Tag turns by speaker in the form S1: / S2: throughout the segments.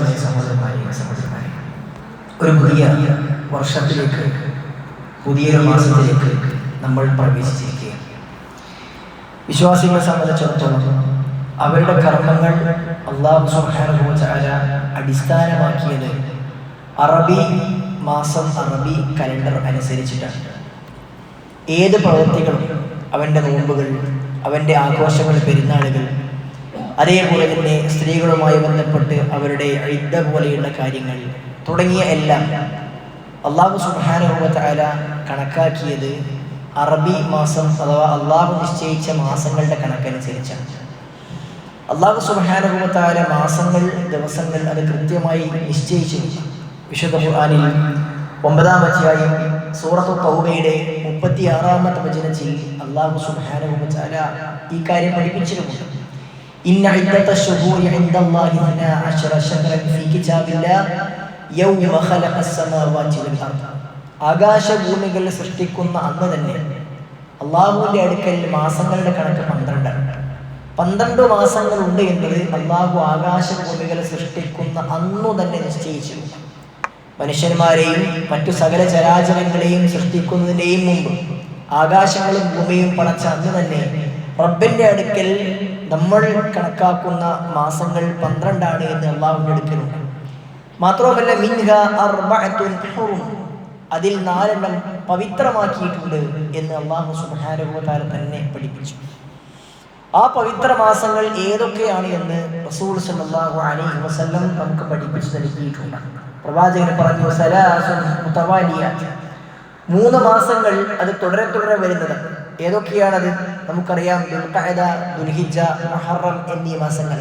S1: വിശ്വാസികളെ, സഹോദരന്മാരെ, ഒരു പുതിയ വർഷത്തിലേക്ക്, പുതിയൊരു മാസത്തിലേക്ക് നമ്മൾ പ്രവേശിച്ചിരിക്കുകയാണ്. വിശ്വാസികളെ സംബന്ധിച്ചിടത്തോളം അവരുടെ കർമ്മങ്ങൾ അല്ലാഹു സുബ്ഹാനഹു വ തആല അടിസ്ഥാനമാക്കിയത് അറബി മാസം, അറബി കലണ്ടർ അനുസരിച്ചിട്ടാണ്. ഏത് പ്രവൃത്തികളും, അവൻ്റെ നോമ്പുകൾ, അവൻ്റെ ആഘോഷങ്ങൾ, പെരുന്നാളുകൾ, അതേപോലെ തന്നെ സ്ത്രീകളുമായി ബന്ധപ്പെട്ട് അവരുടെ ഇദ്ദ പോലെയുള്ള കാര്യങ്ങൾ തുടങ്ങിയ എല്ലാം അല്ലാഹു സുബ്ഹാനഹു വ തആല കണക്കാക്കിയത് അറബി മാസം അഥവാ അള്ളാഹു നിശ്ചയിച്ച മാസങ്ങളുടെ കണക്കനുസരിച്ചാണ്. അല്ലാഹു സുബ്ഹാനഹു വ തആല മാസങ്ങൾ, ദിവസങ്ങൾ അത് കൃത്യമായി നിശ്ചയിച്ചു. വിശുദ്ധ ഖുർആനിൽ 9-ാം അധ്യായം സൂറത്തു തൗബയുടെ 36-ാമത്തെ വചനത്തിൽ അല്ലാഹു സുബ്ഹാനഹു വ തആല ഈ കാര്യം പഠിപ്പിച്ചിട്ടുണ്ട്. ഇന്ന ഇദ്ദത്തശ് ശുഹൂരി ഇൻദല്ലാഹി 12 ശഹ്റൻ ഫീ കിതാബില്ലാഹ് യൗമ ഖലഖസ് സമാവാതി വൽ അർദ്. ആകാശഭൂമികൾ സൃഷ്ടിക്കുന്ന അന്ന് തന്നെ അള്ളാഹുവിൻ്റെ അടുക്കൽ മാസങ്ങളുടെ കണക്ക് 12 മാസങ്ങളുണ്ട് എന്നത് അള്ളാഹു ആകാശഭൂമികൾ സൃഷ്ടിക്കുന്ന അന്നു തന്നെ നിശ്ചയിച്ചു. മനുഷ്യന്മാരെയും മറ്റു സകല ചരാചരങ്ങളെയും സൃഷ്ടിക്കുന്നതിൻ്റെയും മുമ്പ് ആകാശങ്ങളും ഭൂമിയും പടച്ച അന്ന് തന്നെ റബ്ബിൻ്റെ അടുക്കൽ നമ്മൾ കണക്കാക്കുന്ന മാസങ്ങൾ 12 എന്ന് അള്ളാഹുവിൻ്റെ അടുക്കലുണ്ട്. മാത്രവുമല്ല, മിൻഹ അർബഅത്തുൻ ഹുറും, അതിൽ 4 പവിത്രമാക്കിയിട്ടുണ്ട് എന്ന് അല്ലാഹു സുബ്ഹാനഹു വ തആല തന്നെ പഠിപ്പിച്ചു. ആ പവിത്ര മാസങ്ങൾ ഏതൊക്കെയാണ് എന്ന് റസൂൽ സല്ലല്ലാഹു അലൈഹി വസല്ലം നമുക്ക് പഠിപ്പിച്ചു നൽകിയിട്ടുണ്ട്. പ്രവാചകൻ പറഞ്ഞു, സലാസുൻ മുതവാലിയാത്ത്, 3 മാസങ്ങൾ അത് തുടരെ വരുന്നത്. ഏതൊക്കെയാണത്? നമുക്കറിയാം, ദുൽഖഅദ, ദുൽഹിജ്ജ, മുഹറം എന്നീ മാസങ്ങൾ.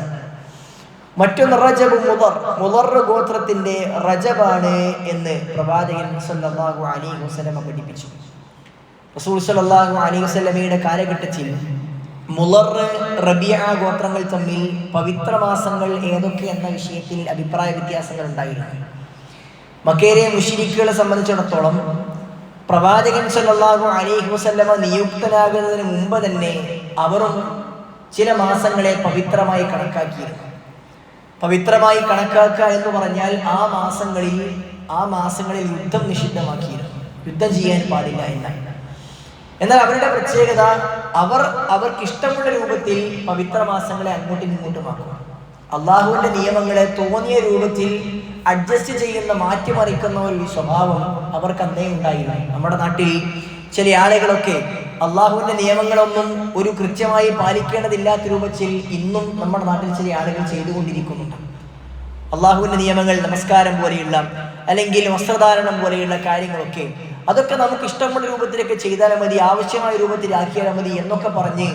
S1: മറ്റൊന്ന് റജബ്, മുദർ ഗോത്രത്തിന്റെ റജബാണ് എന്ന് പ്രവാചകൻ സല്ലല്ലാഹു അലൈഹി വസല്ലം പഠിപ്പിച്ചു. റസൂൽ സല്ലല്ലാഹു അലൈഹി വസല്ലമയുടെ കാലഘട്ടത്തിൽ മുളർ, റബിയ ഗോത്രങ്ങൾ തമ്മിൽ പവിത്ര മാസങ്ങൾ ഏതൊക്കെ എന്ന വിഷയത്തിൽ അഭിപ്രായ വ്യത്യാസങ്ങൾ ഉണ്ടായിരുന്നു. മക്കയിലെ മുശ്രിക്കുകളെ സംബന്ധിച്ചിടത്തോളം പ്രവാചകൻ സല്ലല്ലാഹു അലൈഹി വസല്ലമ നിയുക്തനാകുന്നതിന് മുമ്പ് തന്നെ അവരും ചില മാസങ്ങളെ പവിത്രമായി കണക്കാക്കിയിരുന്നു. പവിത്രമായി കണക്കാക്കുക എന്ന് പറഞ്ഞാൽ ആ മാസങ്ങളിൽ യുദ്ധം നിഷിദ്ധമാക്കിയിരുന്നു, യുദ്ധം ചെയ്യാൻ പാടില്ല എന്നാണ്. എന്നാൽ അവരുടെ പ്രത്യേകത, അവർക്ക് ഇഷ്ടമുള്ള രൂപത്തിൽ പവിത്ര മാസങ്ങളെ അങ്ങോട്ടും ഇങ്ങോട്ടുമാക്കും. അള്ളാഹുവിന്റെ നിയമങ്ങളെ തോന്നിയ രൂപത്തിൽ അഡ്ജസ്റ്റ് ചെയ്യുന്ന, മാറ്റിമറിക്കുന്ന ഒരു സ്വഭാവം അവർക്ക് അന്നേ ഉണ്ടായിരുന്നു. നമ്മുടെ നാട്ടിൽ ചില ആളുകളൊക്കെ അള്ളാഹുവിന്റെ നിയമങ്ങളൊന്നും ഒരു കൃത്യമായി പാലിക്കേണ്ടതില്ലാത്ത രൂപത്തിൽ ഇന്നും നമ്മുടെ നാട്ടിൽ ചില ആളുകൾ ചെയ്തുകൊണ്ടിരിക്കുന്നുണ്ട്. അള്ളാഹുവിന്റെ നിയമങ്ങൾ, നമസ്കാരം പോലെയുള്ള അല്ലെങ്കിൽ വസ്ത്രധാരണം പോലെയുള്ള കാര്യങ്ങളൊക്കെ, അതൊക്കെ നമുക്ക് ഇഷ്ടമുള്ള രൂപത്തിലൊക്കെ ചെയ്താലും മതി, ആവശ്യമായ രൂപത്തിലാക്കിയാലും മതി എന്നൊക്കെ പറഞ്ഞ്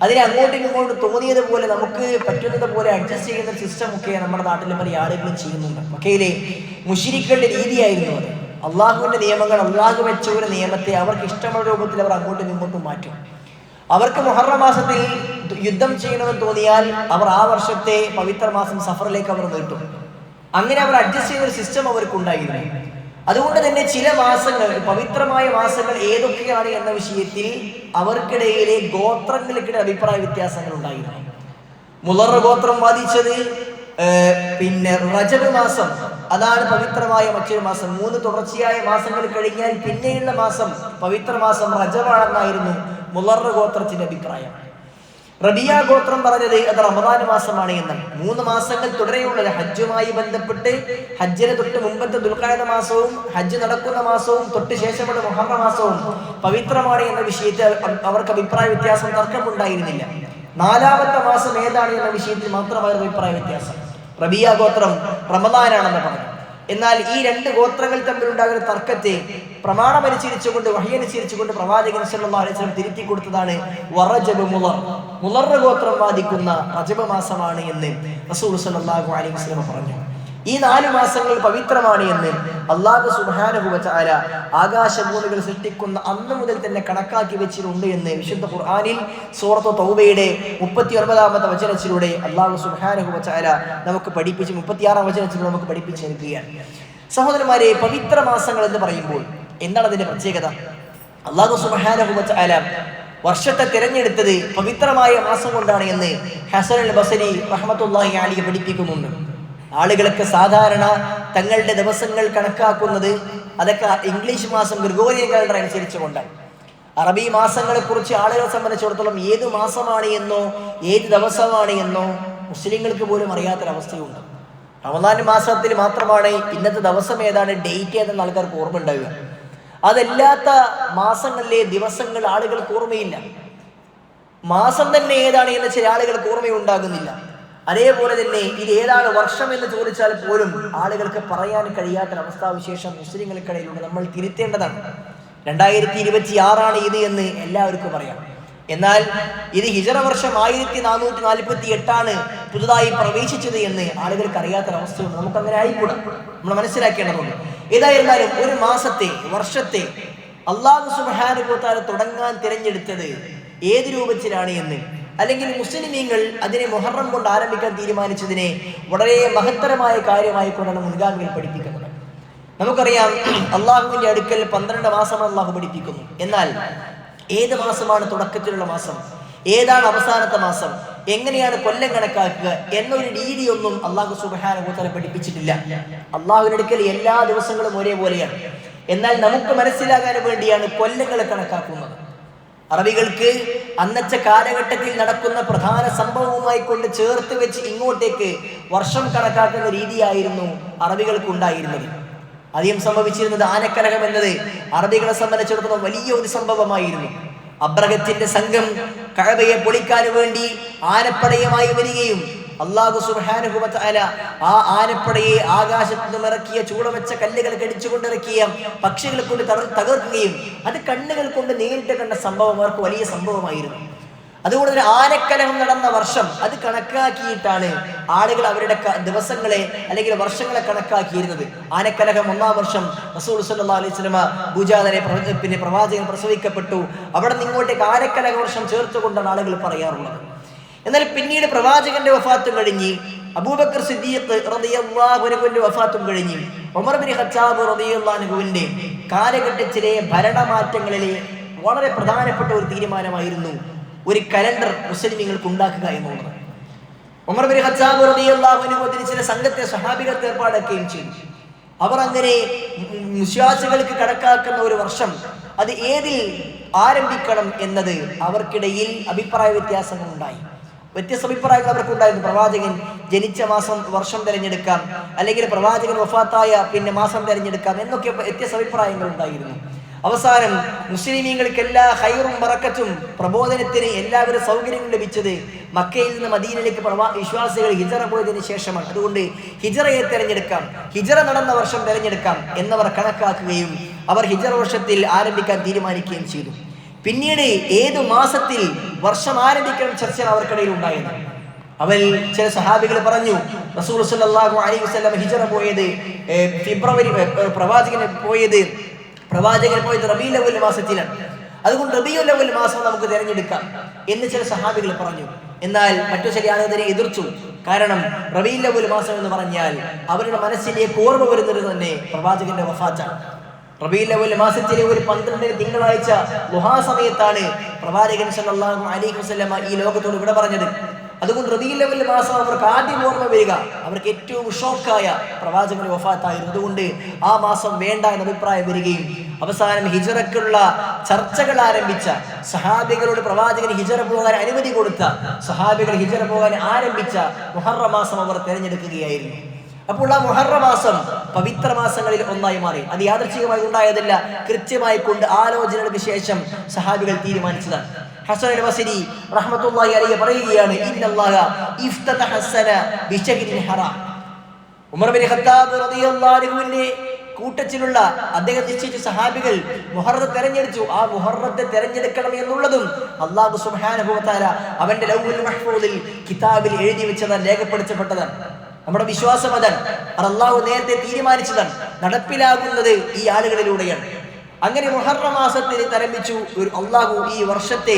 S1: അതിനെ അങ്ങോട്ടും ഇങ്ങോട്ടും തോന്നിയതുപോലെ നമുക്ക് പറ്റുന്നത് പോലെ അഡ്ജസ്റ്റ് ചെയ്യുന്ന സിസ്റ്റം ഒക്കെ നമ്മുടെ നാട്ടിലെ പല ആളുകളും ചെയ്യുന്നുണ്ട്. മക്കയിലെ മുശ്രിക്കുകളുടെ രീതിയായിരുന്നു അത്. അള്ളാഹുവിന്റെ നിയമങ്ങൾ, അള്ളാഹു വെച്ച ഒരു നിയമത്തെ അവർക്ക് ഇഷ്ടമുള്ള രൂപത്തിൽ അവർ അങ്ങോട്ടും ഇങ്ങോട്ടും മാറ്റും. അവർക്ക് മുഹറം മാസത്തിൽ യുദ്ധം ചെയ്യണമെന്ന് തോന്നിയാൽ അവർ ആ വർഷത്തെ പവിത്ര മാസം സഫറിലേക്ക് അവർ നീട്ടും. അങ്ങനെ അവർ അഡ്ജസ്റ്റ് ചെയ്യുന്ന ഒരു സിസ്റ്റം അവർക്കുണ്ടായിരുന്നു. അതുകൊണ്ട് തന്നെ ചില മാസങ്ങൾ, പവിത്രമായ മാസങ്ങൾ ഏതൊക്കെയാണ് എന്ന വിഷയത്തിൽ അവർക്കിടയിലെ ഗോത്രങ്ങൾക്കിടെ അഭിപ്രായ വ്യത്യാസങ്ങൾ ഉണ്ടായിരുന്നു. മുളർ ഗോത്രം വാദിച്ചത് പിന്നെ റജബ് മാസം അതാണ് പവിത്രമായ മറ്റൊരു മാസം. 3 തുടർച്ചയായ മാസങ്ങൾ കഴിഞ്ഞാൽ പിന്നെയുള്ള മാസം പവിത്ര മാസം റജബാണെന്നായിരുന്നു മുളർ ഗോത്രത്തിന്റെ അഭിപ്രായം. റബിയ ഗോത്രം പറഞ്ഞത് അത് റമദാൻ മാസമാണ് എന്നാണ്. 3 മാസങ്ങൾ തുടരെയുള്ളത് ഹജ്ജുമായി ബന്ധപ്പെട്ട്, ഹജ്ജിന് തൊട്ട് മുമ്പത്തെ ദുൽഖഅദ മാസവും ഹജ്ജ് നടക്കുന്ന മാസവും തൊട്ട് ശേഷമുള്ള മുഹറം മാസവും പവിത്രമാണ് എന്ന വിഷയത്തിൽ അവർക്ക് അഭിപ്രായ വ്യത്യാസം, തർക്കമുണ്ടായിരുന്നില്ല. 4ാമത്തെ മാസം ഏതാണ് എന്ന വിഷയത്തിൽ മാത്രമായിരുന്നു അഭിപ്രായ വ്യത്യാസം. റബിയ ഗോത്രം റമദാനാണെന്ന് പറഞ്ഞു. എന്നാൽ ഈ 2 ഗോത്രങ്ങൾ തമ്മിലുണ്ടാകുന്ന തർക്കത്തെ പ്രമാണമനുസരിച്ചുകൊണ്ട്, വഹ്യനുസരിച്ചുകൊണ്ട് പ്രവാചകൻ സല്ലല്ലാഹു അലൈഹി വസല്ലം തിരുത്തി കൊടുത്തതാണ് വറജബ് മുളർ. മുളർ ഗോത്രം വാദിക്കുന്ന റജബ് മാസമാണ് എന്ന് റസൂൽ സല്ലല്ലാഹു അലൈഹി വസല്ലം പറഞ്ഞു. ഈ 4 മാസങ്ങൾ പവിത്രമാണ് എന്ന് അല്ലാഹു സുബ്ഹാനഹു വ തആല ആകാശഭൂമികൾ സൃഷ്ടിക്കുന്ന അന്ന് മുതൽ തന്നെ കണക്കാക്കി വെച്ചിട്ടുണ്ട് എന്ന് വിശുദ്ധ ഖുർആനിൽ സൂറത്തു തൗബയുടെ 39-ാമത്തെ വചനത്തിലൂടെ അല്ലാഹു സുബ്ഹാനഹു വ തആല നമുക്ക് പഠിപ്പിച്ച്, 36-ാം വചനത്തിലൂടെ നമുക്ക് പഠിപ്പിച്ചു നൽകുകയാണ്. സഹോദരന്മാരെ, പവിത്ര മാസങ്ങൾ എന്ന് പറയുമ്പോൾ എന്താണ് അതിന്റെ പ്രത്യേകത? അല്ലാഹു സുബ്ഹാനഹു വ തആല വർഷത്തെ തിരഞ്ഞെടുത്തത് പവിത്രമായ മാസം കൊണ്ടാണ് എന്ന് ഹസൻ അൽ ബസരി റഹ്മത്തുള്ളാഹി അലൈഹി പഠിപ്പിക്കുന്നുണ്ട്. ആളുകളൊക്കെ സാധാരണ തങ്ങളുടെ ദിവസങ്ങൾ കണക്കാക്കുന്നത് അതൊക്കെ ഇംഗ്ലീഷ് മാസം ഗ്രിഗോറിയൻ കലണ്ടർ അനുസരിച്ച് കൊണ്ടാണ്. അറബി മാസങ്ങളെ കുറിച്ച് ആളുകളെ സംബന്ധിച്ചിടത്തോളം ഏത് മാസമാണ് എന്നോ ഏത് ദിവസമാണ് എന്നോ മുസ്ലിങ്ങൾക്ക് പോലും അറിയാത്തൊരവസ്ഥയുണ്ട്. റമദാൻ മാസത്തിൽ മാത്രമാണ് ഇന്നത്തെ ദിവസം ഏതാണ്, ഡേറ്റ് ഏതെന്ന് ആൾക്കാർക്ക് ഓർമ്മ ഉണ്ടാവുക. അതല്ലാത്ത മാസങ്ങളിലെ ദിവസങ്ങൾ ആളുകൾക്ക് ഓർമ്മയില്ല. മാസം തന്നെ ഏതാണ് എന്ന് ചില ആളുകൾക്ക് ഓർമ്മയുണ്ടാകുന്നില്ല. അതേപോലെ തന്നെ ഇത് ഏതാണ് വർഷം എന്ന് ചോദിച്ചാൽ പോലും ആളുകൾക്ക് പറയാൻ കഴിയാത്തൊരവസ്ഥാവിശേഷം മുസ്ലിങ്ങൾക്കിടയിലുണ്ട്. നമ്മൾ തിരുത്തേണ്ടതാണ്. 2026 ഇത് എന്ന് എല്ലാവർക്കും അറിയാം. എന്നാൽ ഇത് ഹിജറ വർഷം 1448 പുതുതായി പ്രവേശിച്ചത് എന്ന് ആളുകൾക്ക് അറിയാത്തൊരവസ്ഥയും നമുക്കങ്ങനെ ആയിക്കൂടാ. നമ്മൾ മനസ്സിലാക്കേണ്ടതുണ്ട്. ഏതായിരുന്നാലും ഒരു മാസത്തെ വർഷത്തെ അല്ലാഹു സുബ്ഹാനഹു വ തആല തുടങ്ങാൻ തിരഞ്ഞെടുത്തത് ഏത് രൂപത്തിലാണ് എന്ന്, അല്ലെങ്കിൽ മുസ്ലിമീങ്ങൾ അതിനെ മുഹറം കൊണ്ട് ആരംഭിക്കാൻ തീരുമാനിച്ചതിനെ വളരെ മഹത്തരമായ കാര്യമായിക്കൊണ്ടാണ് മുൻഗാമികൾ പഠിപ്പിക്കുന്നത്. നമുക്കറിയാം അള്ളാഹുവിന്റെ അടുക്കൽ 12 മാസം അള്ളാഹു പഠിപ്പിക്കുന്നു. എന്നാൽ ഏത് മാസമാണ് തുടക്കത്തിലുള്ള മാസം, ഏതാണ് അവസാനത്തെ മാസം, എങ്ങനെയാണ് കൊല്ലം കണക്കാക്കുക എന്നൊരു രീതിയൊന്നും അള്ളാഹു സുബ്ഹാനഹു വ തആല പഠിപ്പിച്ചിട്ടില്ല. അള്ളാഹുവിന്റെ അടുക്കൽ എല്ലാ ദിവസങ്ങളും ഒരേപോലെയാണ്. എന്നാൽ നമുക്ക് മനസ്സിലാകാൻ വേണ്ടിയാണ് കൊല്ലങ്ങൾ കണക്കാക്കുന്നത്. അറബികൾക്ക് അന്നത്തെ കാലഘട്ടത്തിൽ നടക്കുന്ന പ്രധാന സംഭവവുമായി കൊണ്ട് ചേർത്ത് വെച്ച് ഇങ്ങോട്ടേക്ക് വർഷം കണക്കാക്കുന്ന രീതിയായിരുന്നു അറബികൾക്ക് ഉണ്ടായിരുന്നത്. ആദ്യം സംഭവിച്ചിരുന്നത് ആനക്കലഹം എന്നത് അറബികളെ സംബന്ധിച്ചിടത്തോളം വലിയ ഒരു സംഭവമായിരുന്നു. അബ്രഹത്തിന്റെ സംഘം കഅബയെ പൊളിക്കാൻ വേണ്ടി ആനപ്പടയുമായി വരികയും അല്ലാഹു സുബ്ഹാനഹു വ തആല ആ ആനപ്പടയെ ആകാശത്ത് നിന്നും ഇറക്കിയ ചൂളവെച്ച കല്ലുകൾ കടിച്ചുകൊണ്ടിറക്കിയ പക്ഷികളെ കൊണ്ട് തകർക്കുകയും അത് കണ്ണുകൾ കൊണ്ട് നേരിട്ട് കണ്ട സംഭവം അവർക്ക് വലിയ സംഭവമായിരുന്നു. അതുകൊണ്ട് തന്നെ ആനക്കലഹം നടന്ന വർഷം അത് കണക്കാക്കിയിട്ടാണ് ആളുകൾ അവരുടെ ദിവസങ്ങളെ അല്ലെങ്കിൽ വർഷങ്ങളെ കണക്കാക്കിയിരുന്നത്. ആനക്കലഹം 1-ാം വർഷം റസൂൽ സല്ലല്ലാഹു അലൈഹി വസല്ലമ ഭൂജാതനെ പിന്നെ പ്രവാചകൻ പ്രസവിക്കപ്പെട്ടു. അവിടെ നിന്ന് ഇങ്ങോട്ടേക്ക് ആനക്കലഹ വർഷം ചേർത്തുകൊണ്ടാണ് ആളുകൾ പറയാറുള്ളത്. എന്നാൽ പിന്നീട് പ്രവാചകന്റെ വഫാത്തും കഴിഞ്ഞ് അബൂബക്കർ സിദ്ദീഖ് റളിയല്ലാഹു അൻഹുവിന്റെ വഫാത്തും കഴിഞ്ഞ് ഉമർ ഇബ്നു ഖത്താബ് റളിയല്ലാഹു അൻഹുവിന്റെ കാലഘട്ടത്തിലെ ഭരണമാറ്റങ്ങളിലെ വളരെ പ്രധാനപ്പെട്ട ഒരു തീരുമാനമായിരുന്നു ഒരു കലണ്ടർ മുസ്ലിമീങ്ങൾക്ക് ഉണ്ടാക്കുക എന്നുള്ളത്. ഉമർ ഇബ്നു ഖത്താബ് റളിയല്ലാഹു അൻഹു ചില സംഘത്തെ സ്വഹാബികൾക്ക് ഏർപ്പാടാക്കുകയും ചെയ്തു. അവർ അങ്ങനെ വിശ്വാസികൾക്ക് കണക്കാക്കുന്ന ഒരു വർഷം അത് ഏതിൽ ആരംഭിക്കണം എന്നത് അവർക്കിടയിൽ അഭിപ്രായ വ്യത്യാസങ്ങൾ ഉണ്ടായി. വ്യത്യസ്ത അഭിപ്രായങ്ങൾ അവർക്കുണ്ടായിരുന്നു. പ്രവാചകൻ ജനിച്ച മാസം വർഷം തിരഞ്ഞെടുക്കാം, അല്ലെങ്കിൽ പ്രവാചകൻ വഫാത്തായ പിന്നെ മാസം തിരഞ്ഞെടുക്കാം എന്നൊക്കെ വ്യത്യസ്ത അഭിപ്രായങ്ങൾ ഉണ്ടായിരുന്നു. അവസാനം മുസ്ലിമീങ്ങൾക്ക് എല്ലാ ഹൈറും ബറക്കത്തും പ്രബോധനത്തിന് എല്ലാവരും സൗകര്യങ്ങളും ലഭിച്ചത് മക്കയിൽ നിന്ന് മദീനയിലേക്ക് വിശ്വാസികൾ ഹിജറ പോയതിനു ശേഷമാണ്. അതുകൊണ്ട് ഹിജറയെ തിരഞ്ഞെടുക്കാം, ഹിജറ നടന്ന വർഷം തിരഞ്ഞെടുക്കാം എന്നവർ കണക്കാക്കുകയും അവർ ഹിജറ വർഷത്തിൽ ആരംഭിക്കാൻ തീരുമാനിക്കുകയും ചെയ്തു. പിന്നീട് ഏതു മാസത്തിൽ വർഷം ആരംഭിക്കണം ചർച്ച അവർക്കിടയിൽ ഉണ്ടായത്. അവൽ ചില സഹാബികൾ പറഞ്ഞു റസൂൽ സല്ലല്ലാഹു അലൈഹി വസല്ലം ഹിജറ പോയത് ഫെബ്രുവരി, പ്രവാചകൻ പോയത് റബീഉൽ അവ്വൽ മാസത്തിലാണ്. അതുകൊണ്ട് റബീഉൽ അവ്വൽ മാസം നമുക്ക് തിരഞ്ഞെടുക്കാം എന്ന് ചില സഹാബികൾ പറഞ്ഞു. എന്നാൽ മറ്റു ചില ആളുകൾ എതിർത്തു. കാരണം റബീഉൽ അവ്വൽ മാസം എന്ന് പറഞ്ഞാൽ അവരുടെ മനസ്സിലേക്ക് ഓർമ്മ വരുന്നത് തന്നെ പ്രവാചകന്റെ വഫാത്താണ്. റബീഉൽ അവ്വൽ മാസത്തിലെ ഒരു 12 തിങ്കളാഴ്ച ദുഹാ സമയത്താണ് പ്രവാചകൻ സല്ലല്ലാഹു അലൈഹി വസല്ലം ഈ ലോകത്തോട് വിട പറഞ്ഞത്. അതുകൊണ്ട് റബീഉൽ അവ്വൽ മാസം അവർക്ക് ആദ്യം ഓർമ്മ വരിക അവർക്ക് ഏറ്റവും ഷോക്കായ പ്രവാചകന്റെ വഫാത്തായിരുന്നു. അതുകൊണ്ട് ആ മാസം വേണ്ട എന്ന അഭിപ്രായം വരികയും അവസാനം ഹിജറക്കുള്ള ചർച്ചകൾ ആരംഭിച്ച സഹാബികളോട് പ്രവാചകൻ ഹിജറ പോകാൻ അനുമതി കൊടുത്ത സഹാബികൾ ഹിജറ പോകാൻ ആരംഭിച്ച മുഹറം മാസം അവർ തിരഞ്ഞെടുക്കുകയായിരുന്നു. അപ്പോൾ ആ മുഹറം മാസം പവിത്ര മാസങ്ങളിൽ ഒന്നായി മാറി. അത് യാദൃച്ഛികമായി ഉണ്ടായതല്ല, കൃത്യമായി കൊണ്ട് ആലോചനകൾക്ക് ശേഷം സഹാബികൾ തീരുമാനിച്ചതാണ്. ഹസൻ അൽ ബസ്രി റഹ്മത്തുള്ളാഹി അലൈഹി പറയുകയാണ്, ഇന്നല്ലാഹ ഇഫ്തതഹ അസ്സന ബിശഹ്രിൻ ഹറാം. ഉമർ ഇബ്നു ഖത്താബ് റളിയല്ലാഹു അൻഹുവിന്റെ കൂട്ടത്തിലുള്ള അദ്ദേഹം നിശ്ചയിച്ച സഹാബികൾ മുഹറത്തെ തെരഞ്ഞെടുത്തു. ആ മുഹറത്തെ തെരഞ്ഞെടുക്കണം എന്നുള്ളതും അല്ലാഹു സുബ്ഹാനഹു വ തആല അവന്റെ ലൗഹുൽ മഹ്ഫൂദിൽ കിതാബിൽ എഴുതി വെച്ചതാണ്, രേഖപ്പെടുത്തപ്പെട്ടതാണ്. നമ്മുടെ വിശ്വാസം അതാണ്. അത് അല്ലാഹു നേരത്തെ തീരുമാനിച്ചതാണ്, നടപ്പിലാകുന്നത് ഈ ആളുകളിലൂടെയാണ്. അങ്ങനെ മുഹറം മാസത്തിൽ ആരംഭിച്ചു. അല്ലാഹു ഈ വർഷത്തെ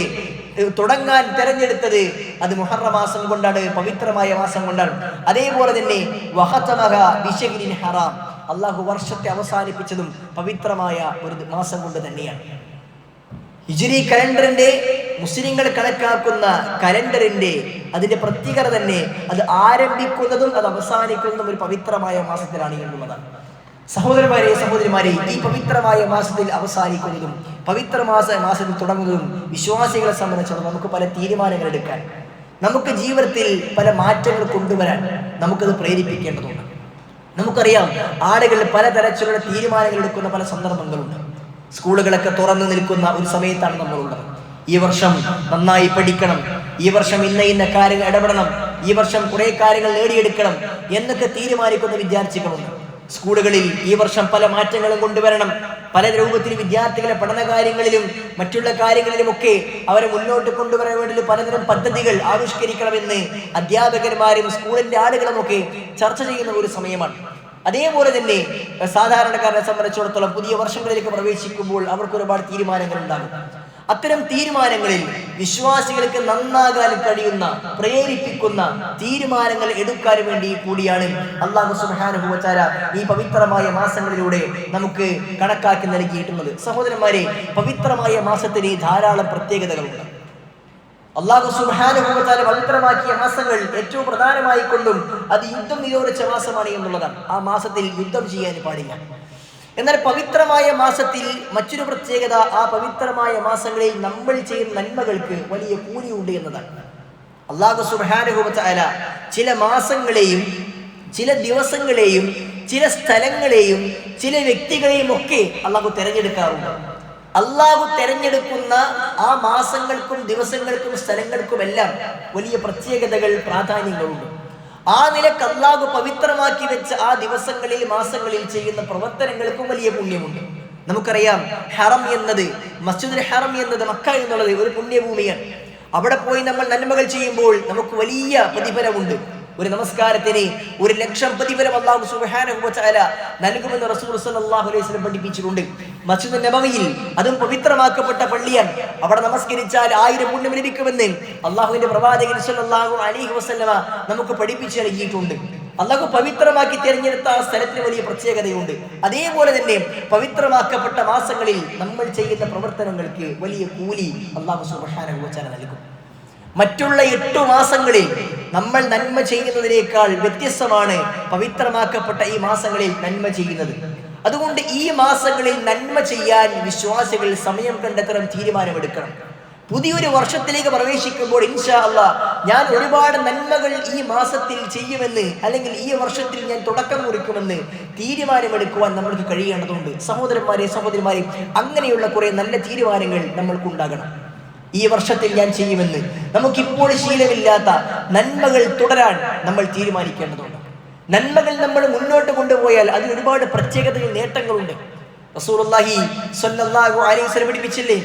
S1: തുടങ്ങാൻ തെരഞ്ഞെടുത്തത് അത് മുഹറം മാസം കൊണ്ടാണ്, പവിത്രമായ മാസം കൊണ്ടാണ്. അതേപോലെ തന്നെ വഖതമഹ ബിശഹ്രിൻ ഹറാം, അല്ലാഹു വർഷത്തെ അവസാനിപ്പിച്ചതും പവിത്രമായ ഒരു മാസം കൊണ്ട് തന്നെയാണ്. ഹിജ്രി കലണ്ടറിന്റെ മുസ്ലിങ്ങൾ കണക്കാക്കുന്ന കലണ്ടറിന്റെ അതിന്റെ പ്രത്യേകത തന്നെ അത് ആരംഭിക്കുന്നതും അത് അവസാനിക്കുന്നതും ഒരു പവിത്രമായ മാസത്തിലാണ് എന്നുള്ളതാണ്. സഹോദരന്മാരെ സഹോദരിമാരെ, ഈ പവിത്രമായ മാസത്തിൽ അവസാനിക്കുന്നതും മാസത്തിൽ തുടങ്ങുന്നതും വിശ്വാസികളെ സംബന്ധിച്ചിടത്തോളം നമുക്ക് പല തീരുമാനങ്ങൾ എടുക്കാൻ, നമുക്ക് ജീവിതത്തിൽ പല മാറ്റങ്ങൾ കൊണ്ടുവരാൻ നമുക്കത് പ്രേരിപ്പിക്കേണ്ടതുണ്ട്. നമുക്കറിയാം, ആളുകൾ പലതരത്തിലുള്ള തീരുമാനങ്ങൾ എടുക്കുന്ന പല സന്ദർഭങ്ങളുണ്ട്. സ്കൂളുകളൊക്കെ തുറന്നു നിൽക്കുന്ന ഒരു സമയത്താണ് നമ്മളുള്ളത്. ഈ വർഷം നന്നായി പഠിക്കണം, ഈ വർഷം ഇന്ന കാര്യങ്ങൾ ഇടപെടണം, ഈ വർഷം കുറെ കാര്യങ്ങൾ നേടിയെടുക്കണം എന്നൊക്കെ തീരുമാനിക്കുന്ന വിദ്യാർത്ഥികളുണ്ട്. സ്കൂളുകളിൽ ഈ വർഷം പല മാറ്റങ്ങളും കൊണ്ടുവരണം, പല രൂപത്തിൽ വിദ്യാർത്ഥികളെ പഠന കാര്യങ്ങളിലും മറ്റുള്ള കാര്യങ്ങളിലുമൊക്കെ അവരെ മുന്നോട്ട് കൊണ്ടുവരാൻ വേണ്ടി പലതരം പദ്ധതികൾ ആവിഷ്കരിക്കണമെന്ന് അധ്യാപകന്മാരും സ്കൂളിന്റെ ആളുകളുമൊക്കെ ചർച്ച ചെയ്യുന്ന ഒരു സമയമാണ്. അതേപോലെ തന്നെ സാധാരണക്കാരെ സംബന്ധിച്ചിടത്തോളം പുതിയ വർഷങ്ങളിലേക്ക് പ്രവേശിക്കുമ്പോൾ അവർക്ക് ഒരുപാട് തീരുമാനങ്ങൾ ഉണ്ടാകും. അത്തരം തീരുമാനങ്ങളിൽ വിശ്വാസികൾക്ക് നന്നാകാൻ കഴിയുന്ന, പ്രേരിപ്പിക്കുന്ന തീരുമാനങ്ങൾ എടുക്കാൻ വേണ്ടി കൂടിയാണ് അല്ലാഹു സുബ്ഹാനഹു വ തആല ഈ പവിത്രമായ മാസങ്ങളിലൂടെ നമുക്ക് കണക്കാക്കി നൽകിയിട്ടുള്ളത്. സഹോദരന്മാരെ, പവിത്രമായ മാസത്തിന് ധാരാളം പ്രത്യേകതകളുണ്ട്. അല്ലാഹു സുബ്ഹാനഹു വ തആല പവിത്രമാക്കിയ മാസങ്ങൾ ഏറ്റവും പ്രധാനമായി കൊണ്ടും അത് യുദ്ധം നിരോധിച്ച മാസമാണ് എന്നുള്ളതാണ്. ആ മാസത്തിൽ യുദ്ധം ചെയ്യാൻ പാടില്ല. എന്നാൽ പവിത്രമായ മാസത്തിൽ മറ്റൊരു പ്രത്യേകത, ആ പവിത്രമായ മാസങ്ങളിൽ നമ്മൾ ചെയ്യുന്ന നന്മകൾക്ക് വലിയ കൂലിയുണ്ട് എന്നതാണ്. അല്ലാഹു സുബ്ഹാനഹു വ തആല ചില മാസങ്ങളെയും ചില ദിവസങ്ങളെയും ചില സ്ഥലങ്ങളെയും ചില വ്യക്തികളെയും ഒക്കെ അല്ലാഹു തിരഞ്ഞെടുക്കാറുണ്ട്. അല്ലാഹു തിരഞ്ഞെടുക്കുന്ന ആ മാസങ്ങൾക്കും ദിവസങ്ങൾക്കും സ്ഥലങ്ങൾക്കുമെല്ലാം വലിയ പ്രത്യേകതകൾ, പ്രാധാന്യങ്ങളുണ്ട്. ആ നിലക്ക് അല്ലാഹു പവിത്രമാക്കി വെച്ച ആ ദിവസങ്ങളിൽ മാസങ്ങളിൽ ചെയ്യുന്ന പ്രവർത്തനങ്ങൾക്കും വലിയ പുണ്യമുണ്ട്. നമുക്കറിയാം, ഹറം എന്നത്, മസ്ജിദുൽ ഹറം എന്നത്, മക്ക എന്നുള്ളത് ഒരു പുണ്യഭൂമിയാണ്. അവിടെ പോയി നമ്മൾ നന്മകൾ ചെയ്യുമ്പോൾ നമുക്ക് വലിയ പ്രതിഫലമുണ്ട്. ഒരു നമസ്കാരത്തിന് 1,00,000 പ്രതിഫലം അല്ലാഹു സുബ്ഹാനഹു വ തആല നൽകുമെന്ന് റസൂൽ സല്ലല്ലാഹു അലൈഹി വസല്ലം പഠിപ്പിച്ചിട്ടുണ്ട്. മസ്ജിദുൻ നബവിയിൽ, അതും പവിത്രമാക്കപ്പെട്ട പള്ളിയാണ്, അവിടെ നമസ്കരിച്ചാൽ 1000 പുണ്യം ലഭിക്കുമെന്ന് അല്ലാഹുവിന്റെ പ്രവാചകൻ സല്ലല്ലാഹു അലൈഹി വസല്ലമ നമുക്ക് പഠിപ്പിച്ചു നൽകിയിട്ടുണ്ട്. അല്ലാഹു പവിത്രമാക്കി തിരഞ്ഞെടുത്ത ആ സ്ഥലത്തിന് വലിയ പ്രത്യേകതയുണ്ട്. അതേപോലെ തന്നെ പവിത്രമാക്കപ്പെട്ട മാസങ്ങളിൽ നമ്മൾ ചെയ്യുന്ന പ്രവർത്തനങ്ങൾക്ക് വലിയ കൂലി അല്ലാഹു സുബ്ഹാനഹു വ തആല നൽകും. മറ്റുള്ള 8 മാസങ്ങളിൽ നമ്മൾ നന്മ ചെയ്യുന്നതിനേക്കാൾ വ്യത്യസ്തമാണ് പവിത്രമാക്കപ്പെട്ട ഈ മാസങ്ങളിൽ നന്മ ചെയ്യുന്നത്. അതുകൊണ്ട് ഈ മാസങ്ങളിൽ നന്മ ചെയ്യാൻ വിശ്വാസികൾ സമയം കണ്ടെത്തണം, തീരുമാനമെടുക്കണം. പുതിയൊരു വർഷത്തിലേക്ക് പ്രവേശിക്കുമ്പോൾ ഇൻഷാ അല്ലാഹ് ഞാൻ ഒരുപാട് നന്മകൾ ഈ മാസത്തിൽ ചെയ്യുമെന്ന്, അല്ലെങ്കിൽ ഈ വർഷത്തിൽ ഞാൻ തുടക്കം കുറിക്കുമെന്ന് തീരുമാനമെടുക്കുവാൻ നമ്മൾക്ക് കഴിയേണ്ടതുണ്ട്. സഹോദരന്മാരെ സഹോദരിമാരെ, അങ്ങനെയുള്ള കുറെ നല്ല തീരുമാനങ്ങൾ നമ്മൾക്കുണ്ടാകണം. ഈ വർഷത്തിൽ ഞാൻ ചെയ്യുമെന്ന് നമുക്കിപ്പോൾ ശീലമില്ലാത്ത നന്മകൾ തുടരാൻ നമ്മൾ തീരുമാനിക്കേണ്ടതുണ്ട്. നന്മകൾ നമ്മൾ മുന്നോട്ട് കൊണ്ടുപോയാൽ അതിന് ഒരുപാട് പ്രത്യേകതകൾ, നേട്ടങ്ങളുണ്ട്. റസൂലുള്ളാഹി സ്വല്ലല്ലാഹു അലൈഹി വസല്ലം പഠിപ്പിച്ചില്ലേ,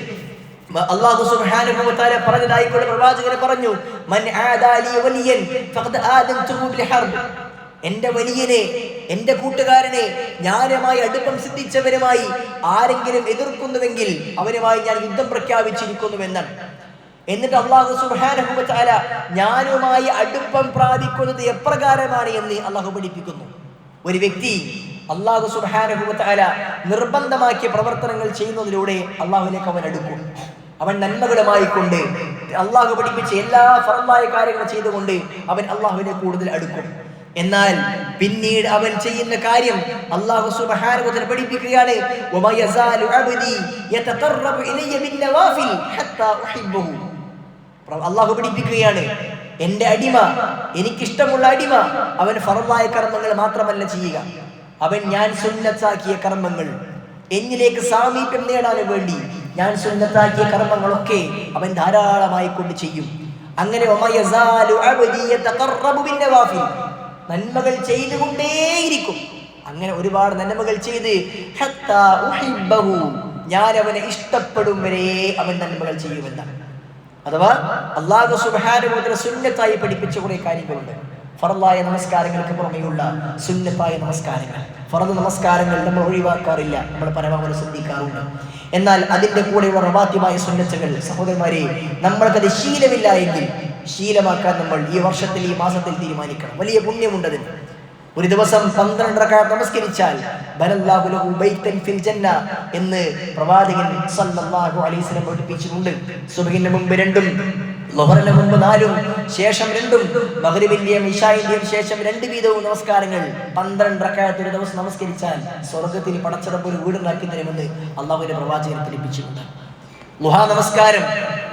S1: അല്ലാഹു സുബ്ഹാനഹു വ തആല പറഞ്ഞതായിക്കൊണ്ട് പ്രവാചകൻ പറഞ്ഞു, മൻ ആദാ ലി വലിയൻ ഫഖദ് ആദൻതുഹു ബിൽ ഹർബ്. എന്റെ വലിയനെ, എന്റെ കൂട്ടുകാരനെ, ഞാനുമായി അടുപ്പം സിദ്ധിച്ചവരുമായി ആരെങ്കിലും എതിർക്കുന്നുവെങ്കിൽ അവരുമായി ഞാൻ യുദ്ധം പ്രഖ്യാപിച്ചിരിക്കുന്നുവെന്നാണ്. എന്നിട്ട് അല്ലാഹു സുബ്ഹാനഹു വ തആല ഞാനുമായി അടുപ്പം പ്രാപിക്കുന്നത് എപ്രകാരമാണ് എന്ന് അല്ലാഹു പഠിപ്പിക്കുന്നു. ഒരു വ്യക്തി അല്ലാഹു സുബ്ഹാനഹു വ തആല നിർബന്ധമാക്കിയ പ്രവർത്തനങ്ങൾ ചെയ്യുന്നതിലൂടെ അല്ലാഹുവിലേക്ക് അവൻ അടുക്കും. അവൻ നന്മകളുമായി കൊണ്ട് അല്ലാഹു പഠിപ്പിച്ച എല്ലാ ഫർളായ കാര്യങ്ങൾ ചെയ്തുകൊണ്ട് അവൻ അല്ലാഹുവിനെ കൂടുതൽ അടുക്കും. എന്നാൽ പിന്നീട് അവൻ ചെയ്യുന്ന കാര്യം അല്ലാഹു സുബ്ഹാനഹു വ തആല പഠിപ്പിക്കുകയാണ്, വമാ യസാലു അബ്ദി യതഖറബു ഇലയ്യ ബിൻ നവാഫിൽ ഹത്താ ഉഹിബ്ബഹു. അല്ലാഹു പഠിപ്പിക്കുകയാണ്, എന്റെ അടിമ, എനിക്കിഷ്ടമുള്ള അടിമ, അവൻ ഫർളായ കർമ്മങ്ങൾ മാത്രമല്ല ചെയ്യുക, അവൻ ഞാൻ സുന്നത്താക്കിയ കർമ്മങ്ങൾ, എന്നിലേക്ക് സാമീപ്യം നേടാൻ വേണ്ടി ഞാൻ സുന്നത്താക്കിയ കർമ്മങ്ങളൊക്കെ അവൻ ധാരാളമായി കൊണ്ട് ചെയ്യും. അങ്ങനെ വമാ യസാലു അബ്ദി യതഖറബു ബിൻ നവാഫിൽ, നന്മകൾ ചെയ്തുകൊണ്ടേയിരിക്കും. അങ്ങനെ ഒരുപാട് നന്മകൾ ചെയ്ത് ഹത്താ ഉഹിബ്ബഹു, ഞാൻ അവനെ ഇഷ്ടപ്പെടും വരെ അവൻ നന്മകൾ ചെയ്യുമെന്നാണ്. അഥവാ അല്ലാഹു സുബ്ഹാനഹു വ തആല സുന്നത്തായി പഠിപ്പിച്ച കുറെ കാര്യങ്ങളുണ്ട്. ഫർളായ നമസ്കാരങ്ങൾക്ക് പുറമെയുള്ള സുന്നത്തായ നമസ്കാരങ്ങൾ, ഫർദ് നമസ്കാരങ്ങൾ നമ്മൾ ഒഴിവാക്കാറില്ല, നമ്മൾ പരമാവധി ശ്രദ്ധിക്കാറുണ്ട്. എന്നാൽ അതിൻ്റെ കൂടെയുള്ള റവാത്തിബായ സുന്നത്തുകൾ, സഹോദരന്മാരെ, നമ്മൾക്കത് ശീലമില്ല എങ്കിൽ ശീലമാക്കാൻ നമ്മൾ ഈ വർഷത്തിൽ, ഈ മാസത്തിൽ തീരുമാനിക്കണം. വലിയ പുണ്യമുണ്ടതിന്. ഒരു ദിവസം 12 റക്അത്ത് നമസ്കരിച്ചാൽ ബനല്ലാഹു ലഹു ബൈതൻ ഫിൽ ജന്ന എന്ന് പ്രവാചകൻ സല്ലല്ലാഹു അലൈഹി വസല്ലം പഠിപ്പിച്ചിട്ടുണ്ട്. സുബ്ഹിന്റെ മുമ്പ് 2ഉം ളുഹറിന് മുമ്പ് 4ഉം ശേഷം 2ഉം മഗ്രിബിന്റെയും ഇശാഇന്റെയും ശേഷം 2 വീതവും നമസ്കാരങ്ങൾ 12 റക്അത്ത് ഒരു ദിവസം നമസ്കരിച്ചാൽ സ്വർഗ്ഗത്തിൽ പടച്ചറപ്പ് ഒരു വീടുണ്ടാക്കി തരുമെന്ന് അല്ലാഹുവിന്റെ പ്രവാചകൻ പഠിപ്പിച്ചിട്ടുണ്ട്. ളുഹാ നമസ്കാരം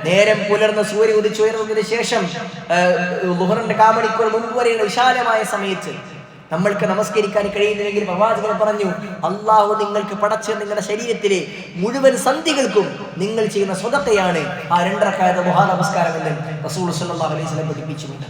S1: നേരം പുലർന്ന് സൂര്യ ഉദിച്ചുയർന്നതിന് ശേഷം ളുഹറിന്റെ കാമണിക്കൂർ മുൻപ് വരെയുള്ള വിശാലമായ സമയത്ത് നമ്മൾക്ക് നമസ്കരിക്കാൻ കഴിയുന്നില്ലെങ്കിൽ പ്രവാചകൻ പറഞ്ഞു, അള്ളാഹു നിങ്ങൾക്ക് പടച്ച നിങ്ങളുടെ ശരീരത്തിലെ മുഴുവൻ സന്ധികൾക്കും നിങ്ങൾ ചെയ്യുന്ന സ്വതക്കയാണ് ആ 2 റക്അത്ത് ളുഹാ നമസ്കാരം എന്ന് റസൂൽ സല്ലല്ലാഹു അലൈഹി വസല്ലം പഠിപ്പിച്ചിട്ടുണ്ട്.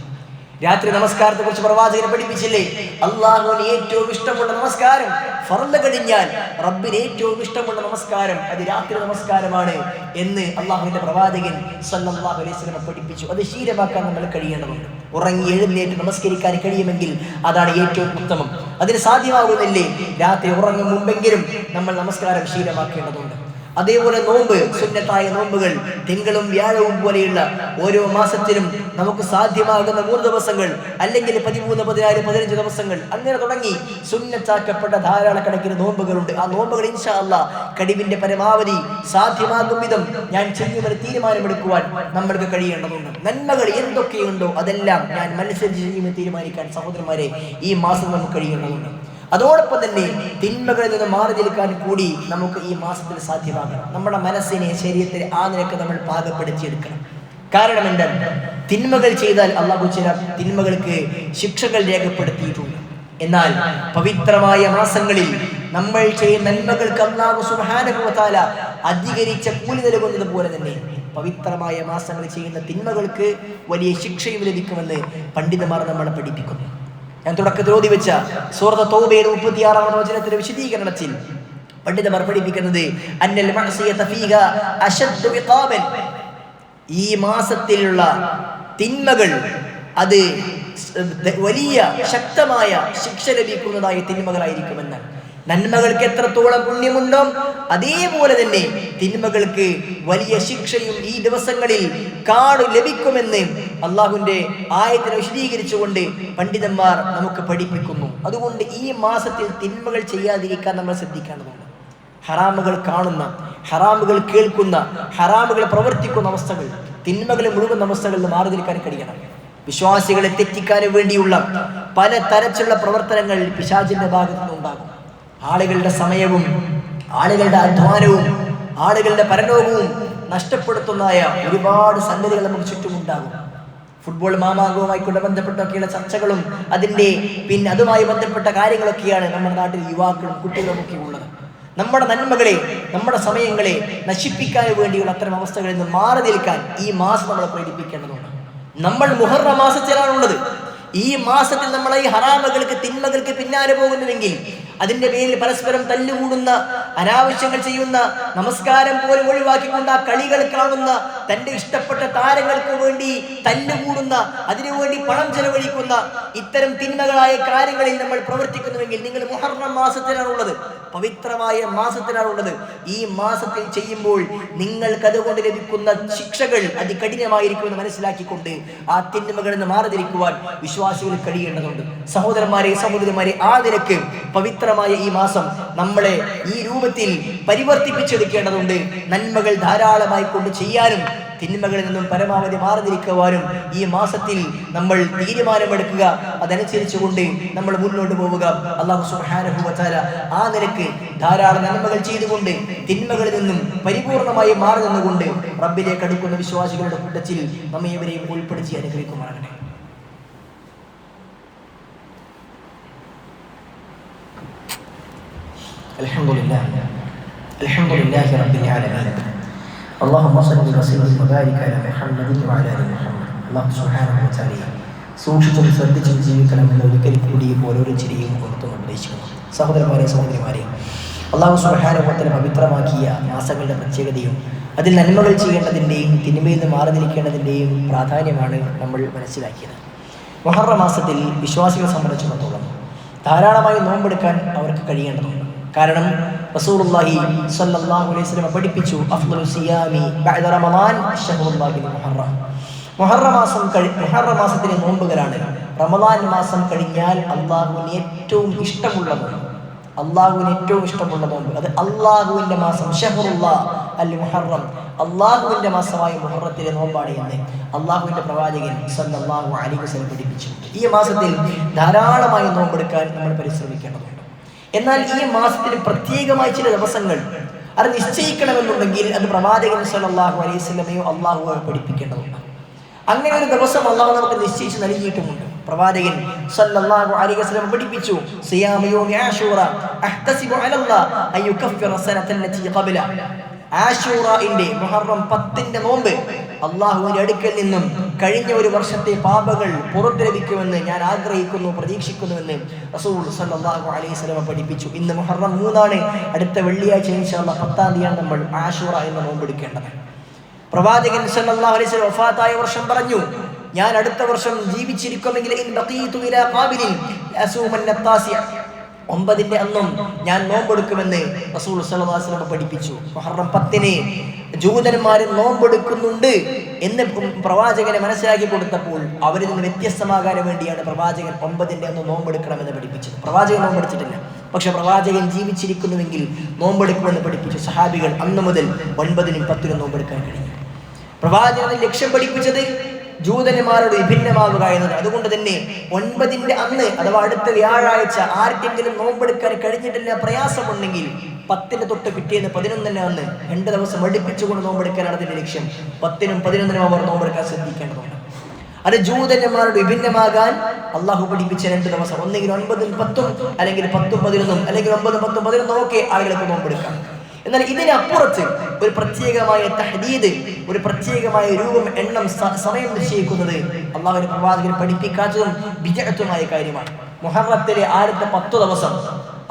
S1: രാത്രി നമസ്കാരത്തെ കുറിച്ച് പ്രവാചകൻ പഠിപ്പിച്ചില്ലേ, അള്ളാഹുവിന് ഏറ്റവും ഇഷ്ടമുള്ള നമസ്കാരം ഫർള് കഴിഞ്ഞാൽ റബ്ബിന് ഏറ്റവും ഇഷ്ടമുള്ള നമസ്കാരം അത് രാത്രി നമസ്കാരമാണ് എന്ന് അള്ളാഹുവിന്റെ പ്രവാചകൻ സല്ലല്ലാഹു അലൈഹി വസല്ലം പഠിപ്പിച്ചു. അത് ശീലമാക്കാൻ നമ്മൾ കഴിയേണ്ടതുണ്ട്. ഉറങ്ങി എഴുന്നേറ്റ് നമസ്കരിക്കാൻ കഴിയുമെങ്കിൽ അതാണ് ഏറ്റവും ഉത്തമം. അതിന് സാധ്യമാകുന്നില്ലേ, രാത്രി ഉറങ്ങും മുമ്പെങ്കിലും നമ്മൾ നമസ്കാരം ശീലമാക്കേണ്ടതുണ്ട്. അതേപോലെ നോമ്പ്, സുന്നത്തായ നോമ്പുകൾ തിങ്കളും വ്യാഴവും പോലെയുള്ള ഓരോ മാസത്തിലും നമുക്ക് സാധ്യമാകുന്ന 3 ദിവസങ്ങൾ അല്ലെങ്കിൽ 13, 14, 15 ദിവസങ്ങൾ അങ്ങനെ തുടങ്ങി സുന്നത്താക്കപ്പെട്ട ധാരാളക്കണക്കിന് നോമ്പുകളുണ്ട്. ആ നോമ്പുകൾ ഇൻഷാ അല്ലാഹ് കഴിവിന്റെ പരമാവധി സാധ്യമാകും വിധം ഞാൻ ചെയ്യുമെന്ന് തീരുമാനമെടുക്കുവാൻ നമ്മൾക്ക് കഴിയേണ്ടതുണ്ട്. നന്മകൾ എന്തൊക്കെയുണ്ടോ അതെല്ലാം ഞാൻ മനസ്സരിച്ച് ചെയ്യുമെന്ന് തീരുമാനിക്കാൻ സഹോദരന്മാരെ ഈ മാസം നമുക്ക് കഴിയേണ്ടതുണ്ട്. അതോടൊപ്പം തന്നെ തിന്മകളിൽ നിന്ന് മാറി നിൽക്കാൻ കൂടി നമുക്ക് ഈ മാസത്തിൽ സാധ്യമാകണം. നമ്മുടെ മനസ്സിനെ ശരീരത്തിൽ ആ നിലക്ക് നമ്മൾ പാകപ്പെടുത്തിയെടുക്കണം. കാരണം എന്താണ്, തിന്മകൾ ചെയ്താൽ അള്ളാഹു ചില തിന്മകൾക്ക് ശിക്ഷകൾ രേഖപ്പെടുത്തിയിട്ടുണ്ട്. എന്നാൽ പവിത്രമായ മാസങ്ങളിൽ നമ്മൾ ചെയ്യുന്ന നന്മകൾക്ക് അല്ലാഹു സുബ്ഹാനഹു വ തആല അധികരിച്ച കൂലി നൽകുന്നത് പോലെ തന്നെ പവിത്രമായ മാസങ്ങളിൽ ചെയ്യുന്ന തിന്മകൾക്ക് വലിയ ശിക്ഷയും ലഭിക്കുമെന്ന് പണ്ഡിതന്മാർ നമ്മളെ പഠിപ്പിക്കുന്നു. ഞാൻ തുടക്കത്തിൽ ഓതി വെച്ച സൂറത്ത് തൗബയുടെ 36-ാം വചനത്തിന്റെ വിശദീകരണത്തിൽ പണ്ഡിതന്മാർ പഠിപ്പിക്കുന്നത് അന്നൽ മഅസിയത ഫീഹ അശദ്ദു ഇഖാബൻ, ഈ മാസത്തിലുള്ള തിന്മകൾ അത് വലിയ ശക്തമായ ശിക്ഷ ലഭിക്കുന്നതായ തിന്മകളായിരിക്കുമെന്നാണ്. നന്മകൾക്ക് എത്രത്തോളം പുണ്യമുണ്ടോ അതേപോലെ തന്നെ തിന്മകൾക്ക് വലിയ ശിക്ഷയും ഈ ദിവസങ്ങളിൽ ലഭിക്കുമെന്ന് അള്ളാഹുവിന്റെ ആയത്തിനെ വിശദീകരിച്ചുകൊണ്ട് പണ്ഡിതന്മാർ നമുക്ക് പഠിപ്പിക്കുന്നു. അതുകൊണ്ട് ഈ മാസത്തിൽ തിന്മകൾ ചെയ്യാതിരിക്കാൻ നമ്മൾ ശ്രദ്ധിക്കേണ്ടതുണ്ട്. ഹറാമുകൾ കാണുന്ന, ഹറാമുകൾ കേൾക്കുന്ന, ഹറാമുകൾ പ്രവർത്തിക്കുന്ന അവസ്ഥകൾ, തിന്മകൾ മുഴുവൻ അവസ്ഥകളിൽ നിന്ന് മാറി നിൽക്കാൻ കഴിയണം. വിശ്വാസികളെ തെറ്റിക്കാൻ വേണ്ടിയുള്ള പല തരത്തിലുള്ള പ്രവർത്തനങ്ങൾ പിശാചിന്റെ ഭാഗത്തു നിന്നുണ്ടാകും. ആളുകളുടെ സമയവും ആളുകളുടെ അധ്വാനവും ആളുകളുടെ പരലോകവും നഷ്ടപ്പെടുത്തുന്നതായ ഒരുപാട് സംഗതികൾ നമുക്ക് ചുറ്റുമുണ്ടാകും. ഫുട്ബോൾ മാമാങ്കവുമായിക്കൊണ്ട് ബന്ധപ്പെട്ടൊക്കെയുള്ള ചർച്ചകളും അതുമായി ബന്ധപ്പെട്ട കാര്യങ്ങളൊക്കെയാണ് നമ്മുടെ നാട്ടിൽ യുവാക്കളും കുട്ടികളും ഒക്കെ ഉള്ളത്. നമ്മുടെ നന്മകളെ, നമ്മുടെ സമയങ്ങളെ നശിപ്പിക്കാൻ വേണ്ടിയുള്ള അത്തരം അവസ്ഥകളിൽ നിന്ന് മാറി നിൽക്കാൻ ഈ മാസം നമ്മൾ പ്രേരിപ്പിക്കേണ്ടതുണ്ട്. നമ്മൾ മുഹറം മാസത്തിലാണുള്ളത്. ഈ മാസത്തിൽ നമ്മൾ ഈ ഹറാമുകൾക്ക്, തിന്മകൾക്ക് പിന്നാലെ പോകുന്നുവെങ്കിൽ അതിന്റെ പേരിൽ പരസ്പരം തല്ലുകൂടുന്ന, അനാവശ്യങ്ങൾ ചെയ്യുന്ന, നമസ്കാരം പോലും ഒഴിവാക്കിക്കൊണ്ട് ആ കളികൾ കാണുന്ന, തന്റെ ഇഷ്ടപ്പെട്ട താരങ്ങൾക്ക് വേണ്ടി തല്ലുകൂടുന്ന, അതിനുവേണ്ടി പണം ചെലവഴിക്കുന്ന ഇത്തരം തിന്മകളായ കാര്യങ്ങളിൽ നമ്മൾ പ്രവർത്തിക്കുന്നുവെങ്കിൽ നിങ്ങൾ മുഹറം മാസത്തിലാണുള്ളത്, പവിത്രമായ മാസത്തിലാണുള്ളത്. ഈ മാസത്തിൽ ചെയ്യുമ്പോൾ നിങ്ങൾക്ക് അതുകൊണ്ട് ലഭിക്കുന്ന ശിക്ഷകൾ അതികഠിനമായിരിക്കുമെന്ന് മനസ്സിലാക്കിക്കൊണ്ട് ആ തിന്മകളിൽ നിന്ന് മാറിതിരിക്കുവാൻ വിശ്വാസികൾ കഴിയേണ്ടതുണ്ട്. സഹോദരന്മാരെ, സഹോദരിമാരെ, ആ നിലക്ക് പവിത്രമായ ഈ മാസം നമ്മളെ ഈ രൂപത്തിൽ പരിവർത്തിപ്പിച്ചെടുക്കേണ്ടതുണ്ട്. നന്മകൾ ധാരാളമായി കൊണ്ട് ചെയ്യാനും തിന്മകളിൽ നിന്നും പരമാവധി മാറിനിൽക്കുവാനും ഈ മാസത്തിൽ നമ്മൾ തീരുമാനമെടുക്കുക. അതനുസരിച്ചുകൊണ്ട് നമ്മൾ മുന്നോട്ട് പോവുക. അല്ലാഹു സുബ്ഹാനഹു വ തആല ആ നിലക്ക് ധാരാളം നന്മകൾ ചെയ്തുകൊണ്ട് തിന്മകളിൽ നിന്നും പരിപൂർണമായി മാറി നിന്നുകൊണ്ട് റബ്ബിലേക്ക് അടുക്കുന്ന വിശ്വാസികളുടെ കൂട്ടത്തിൽ നമ്മെ ഇവരെയും ഉൾപ്പെടുത്തി അനുഗ്രഹിക്കുമാറാകട്ടെ. അൽഹംദുലില്ലാഹി റബ്ബിൽ ആലമീൻ. اللهم صل وسلم وبارك على محمد وعلى ال محمد. അല്ലാഹു സുബ്ഹാനഹു വ തആല സൂക്ഷിച്ചും ശ്രദ്ധിച്ചും ജീവിക്കണമെന്ന് ഒരിക്കൽ കൂടി ഓരോ ചിരിയും ഓർത്തു നിർദ്ദേശിക്കുന്നു. സഹോദരന്മാരെ, സഹോദരിമാരെ, അല്ലാഹു സുബ്ഹാനഹു വ തആല പവിത്രമാക്കിയ മാസങ്ങളുടെ പ്രത്യേകതയും അതിൽ നന്മകൾ ചെയ്യേണ്ടതിൻ്റെയും തിന്മയിൽ നിന്ന് മാറി നിൽക്കേണ്ടതിൻ്റെയും പ്രാധാന്യമാണ് നമ്മൾ മനസ്സിലാക്കിയത്. മുഹറം മാസത്തിൽ വിശ്വാസികളെ സംബന്ധിച്ചിടത്തോളം ധാരാളമായി നോമ്പെടുക്കാൻ അവർക്ക് കഴിയേണ്ടതുണ്ട്. കാരണം റസൂലുള്ളാഹി സ്വല്ലല്ലാഹു അലൈഹി വസല്ലം പഠിപ്പിച്ചു, അഫ്ളലു സിയാമി ബഅദ റമളാൻ ശഹ്റുല്ലാഹിൽ മുഹറം. മുഹറം മാസത്തിലെ നോമ്പുകളാണ് റമദാൻ മാസം കഴിഞ്ഞാൽ അള്ളാഹുവിന് ഏറ്റവും ഇഷ്ടമുള്ള നോമ്പ്, അള്ളാഹുവിന് ഏറ്റവും ഇഷ്ടമുള്ള നോമ്പ് അത് അള്ളാഹുവിന്റെ മാസം, ഷഹറുല്ലാഹ് അൽ മുഹറം, അള്ളാഹുവിന്റെ മാസമായ മുഹറത്തിലെ നോമ്പാണ് എന്ന് അള്ളാഹുവിന്റെ പ്രവാചകൻ സല്ലല്ലാഹു അലൈഹി വസല്ലം പഠിപ്പിച്ചു. ഈ മാസത്തിൽ ധാരാളമായി നോമ്പെടുക്കാൻ നമ്മൾ പരിശ്രമിക്കേണ്ടതുണ്ട്. എന്നാൽ ഈ മാസത്തിൽ പ്രത്യേകമായി ചില ദിവസങ്ങൾ അത് നിശ്ചയിക്കണമെന്നുണ്ടെങ്കിൽ അത് പ്രവാചകൻ സല്ലല്ലാഹു അലൈഹി വസല്ലമയോ അള്ളാഹുവോ പഠിപ്പിക്കേണ്ടതുണ്ട്. അങ്ങനെ ഒരു ദിവസം അള്ളാഹു നമുക്ക് നിശ്ചയിച്ച് നൽകിയിട്ടുമുണ്ട്. പ്രവാചകൻ സല്ലല്ലാഹു അലൈഹി വസല്ലം പഠിപ്പിച്ചു, സിയാമു യൗമി ആശൂറ അഹ്തസിബു അലല്ലാഹ് അൻ യുകഫിറ സനതല്ലതി ഖബല. ആശൂറയിന്റെ മുഹറം 10ന്റെ നോമ്പ് അള്ളാഹുവിന്റെ അടുക്കൽ നിന്നും കഴിഞ്ഞ ഒരു വർഷത്തെ പാപങ്ങൾ പുറത്തു ലഭിക്കുമെന്ന് ഞാൻ ആഗ്രഹിക്കുന്നു, പ്രതീക്ഷിക്കുന്നുവെന്ന് റസൂൽ സല്ലല്ലാഹു അലൈഹി വസല്ലം പഠിപ്പിച്ചു. ഇന്ന് മുഹറം 3 അടുത്ത വെള്ളിയാഴ്ച ഇൻഷാ അല്ലാഹ് 10-ാം തീയതിയാണ് നമ്മൾ ആശൂറ എന്ന നോമ്പ് എടുക്കേണ്ടത്. പ്രവാചകൻ സല്ലല്ലാഹു അലൈഹി വസല്ലം വഫാത്തായ വർഷം പറഞ്ഞു, ഞാൻ അടുത്ത വർഷം ജീവിച്ചിരിക്കുമെങ്കിൽ ഇൻ ബഖീതു ഇലാ ഖാബിലിൻ അസൂമന്ന താസിഅ, 9ന്റെ അന്നും ഞാൻ നോമ്പെടുക്കുമെന്ന് റസൂൽ സല്ലല്ലാഹു അലൈഹി വസല്ലം പഠിപ്പിച്ചു. മുഹറം 10-ന് ജൂതന്മാർ നോമ്പെടുക്കുന്നുണ്ട് എന്ന് പ്രവാചകനെ മനസ്സിലാക്കി കൊടുത്തപ്പോൾ അവരിൽ നിന്ന് വ്യത്യസ്തമാകാൻ വേണ്ടിയാണ് പ്രവാചകൻ 9ന്റെ അന്ന് നോമ്പെടുക്കണമെന്ന് പഠിപ്പിച്ചത്. പ്രവാചകൻ നോമ്പെടുത്തിട്ടില്ല, പക്ഷെ പ്രവാചകൻ ജീവിച്ചിരിക്കുന്നുവെങ്കിൽ നോമ്പെടുക്കുമെന്ന് പഠിപ്പിച്ചു. സഹാബികൾ അന്ന് മുതൽ 9നും 10നും നോമ്പെടുക്കാൻ കഴിഞ്ഞു. പ്രവാചകൻ ലക്ഷ്യം പഠിപ്പിച്ചത് ജൂതന്മാരോട് വിഭിന്നമാവുക എന്നത്. അതുകൊണ്ട് തന്നെ 9ന്റെ അന്ന് അഥവാ അടുത്ത വ്യാഴാഴ്ച ആർക്കെങ്കിലും നോമ്പെടുക്കാൻ കഴിഞ്ഞിട്ടില്ല, പ്രയാസമുണ്ടെങ്കിൽ 10ന് തൊട്ട് പിറ്റേന്ന് 11ന്റെ അന്ന് 2 ദിവസം അടുപ്പിച്ചുകൊണ്ട് നോമ്പെടുക്കാനാണ് അതിന്റെ ലക്ഷ്യം. 10നും 11നും അവർ നോമ്പെടുക്കാൻ ശ്രദ്ധിക്കേണ്ടതുണ്ട്. അത് ജൂതന്മാരോട് വിഭിന്നമാകാൻ അള്ളാഹു പഠിപ്പിച്ച 2 ദിവസം, ഒന്നെങ്കിൽ 9-ഉം 10-ഉം, അല്ലെങ്കിൽ 10-ഉം 11-ഉം, അല്ലെങ്കിൽ 9-ഉം 10-ഉം 11-ഉം ഒക്കെ ആളുകൾക്ക് നോമ്പെടുക്കാം. എന്നാൽ ഇതിനപ്പുറത്ത് ഒരു പ്രത്യേകമായ തഹ്ദീദ്, ഒരു പ്രത്യേകമായ രൂപം, എണ്ണം, സമയം നിശ്ചയിക്കുന്നത് അള്ളാഹുവിന്റെ പ്രവാചകൻ പഠിപ്പിക്കാത്തതും ബിദ്അത്തുമായ കാര്യമാണ്. മുഹറത്തിലെ ആദ്യത്തെ 10 ദിവസം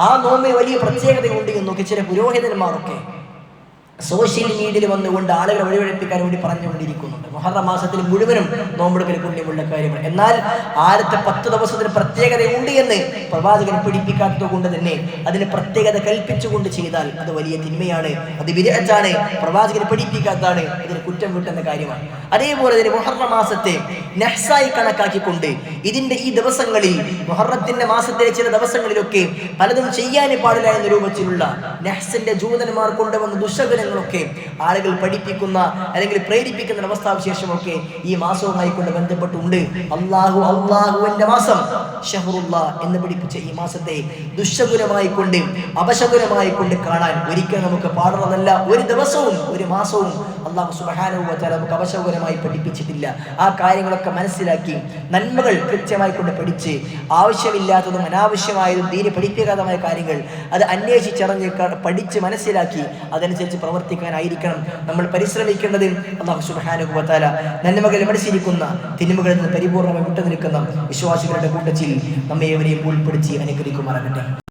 S1: ആ നോമ്പിന് വലിയ പ്രത്യേകതയുണ്ട് എന്നൊക്കെ ചില പുരോഹിതന്മാരൊക്കെ സോഷ്യൽ മീഡിയയിൽ വന്നുകൊണ്ട് ആളുകളെ വഴിവഴിപ്പിക്കാൻ വേണ്ടി പറഞ്ഞുകൊണ്ടിരിക്കുന്നുണ്ട്. മുഹറം മാസത്തിൽ മുഴുവനും നോമ്പെടുക്കൽ പുണ്യമുള്ള കാര്യമാണ്. എന്നാൽ ആദ്യത്തെ 10 ദിവസത്തിന് പ്രത്യേകതയുണ്ട് എന്ന് പ്രവാചകൻ പഠിപ്പിക്കാത്തത് കൊണ്ട് തന്നെ അതിന് പ്രത്യേകത കൽപ്പിച്ചുകൊണ്ട് ചെയ്താൽ അത് വലിയ തിന്മയാണ്, അത് ബിദ്അത്താണ്, പ്രവാചകൻ പഠിപ്പിക്കാത്തതാണ്, ഇതിന് കുറ്റം കിട്ടുന്ന കാര്യമാണ്. അതേപോലെ തന്നെ മുഹറം മാസത്തെ നഹ്സായി കണക്കാക്കിക്കൊണ്ട് ഇതിന്റെ ഈ ദിവസങ്ങളിൽ, മുഹറത്തിന്റെ മാസത്തിലെ ചില ദിവസങ്ങളിലൊക്കെ പലതും ചെയ്യാൻ പാടില്ല എന്ന രൂപത്തിലുള്ള നഹ്സിന്റെ ജൂതന്മാർ കൊണ്ടുവന്ന ദുശകരങ്ങളൊക്കെ ആളുകൾ പഠിപ്പിക്കുന്ന അല്ലെങ്കിൽ പ്രേരിപ്പിക്കുന്ന അവസ്ഥാവിശേഷമൊക്കെ ഈ മാസവുമായി കൊണ്ട് ബന്ധപ്പെട്ടുണ്ട്. അള്ളാഹുവിന്റെ മാസം ഷഹറുല്ലാഹ് എന്ന് പഠിപ്പിച്ച ഈ മാസത്തെ ദുശകുരമായി കൊണ്ട്, അപശകുരമായി കൊണ്ട് കാണാൻ ഒരിക്കലും നമുക്ക് പാടുന്നതല്ല. ഒരു ദിവസവും ഒരു മാസവും അള്ളാഹു സുബ്ഹാനഹു വ തആല നമുക്ക് അപശകുരമായി പഠിപ്പിച്ചിട്ടില്ല. ആ കാര്യങ്ങളൊക്കെ മനസ്സിലാക്കി നന്മകൾ കൃത്യമായി കൊണ്ട് പഠിച്ച് ആവശ്യമില്ലാത്തതും അനാവശ്യമായതും ദീനി പഠിപ്പിക്കാത്തതുമായ കാര്യങ്ങൾ അത് അന്വേഷിച്ചറിഞ്ഞ് പഠിച്ച് മനസ്സിലാക്കി അതനുസരിച്ച് പ്രവർത്തിക്കാനായിരിക്കണം നമ്മൾ പരിശ്രമിക്കേണ്ടത്. അല്ലാഹു സുബ്ഹാനഹു വ തആല നന്മകൾ മനസ്സിരിക്കുന്ന തിന്മകളിൽ നിന്ന് പരിപൂർണ്ണമായി വിട്ടുനിൽക്കുന്ന വിശ്വാസികളുടെ കൂട്ടത്തിൽ നമ്മെ ഏവരെയും ഉൾപ്പെടുത്തി അനുഗ്രഹിക്കുമാറാകട്ടെ.